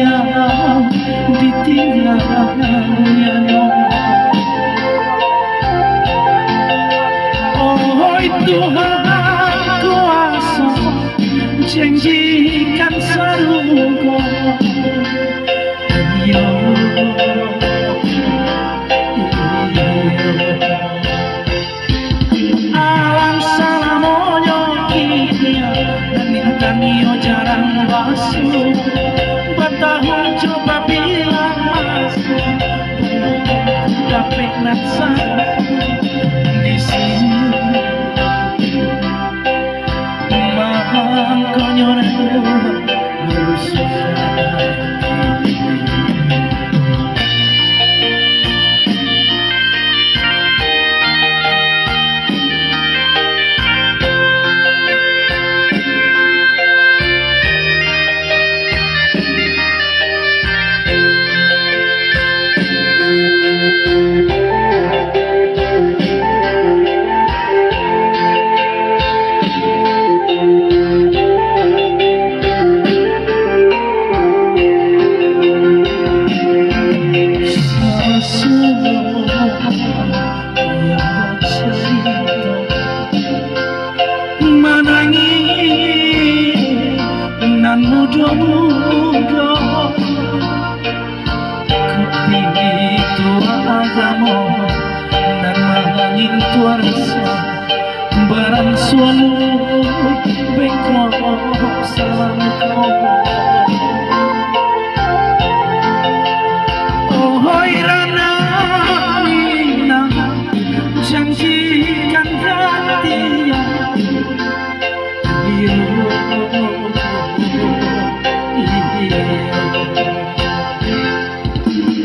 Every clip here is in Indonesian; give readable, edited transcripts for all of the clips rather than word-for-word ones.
yang ditinggalnya. Oh Tuhan kuasa janjikan surga. Alam salamonyo iya dan intanio jarang basuh. Bertahun coba bilang masuk, tapi naksa di sini. Mahang konyoran harus muda-muda kopi tua agama dan mahangin tua rasa barang suanu bengkok salam kau. Oh hoirana mina janjikan hati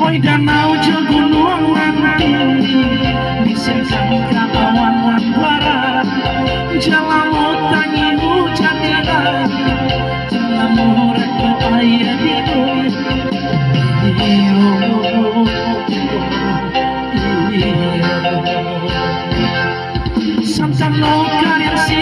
oi danau je gunung tinggi disengkang ke awan barat. Jalamu tangi hujan deras, jalamu reto air di bumi. Samsang no karir si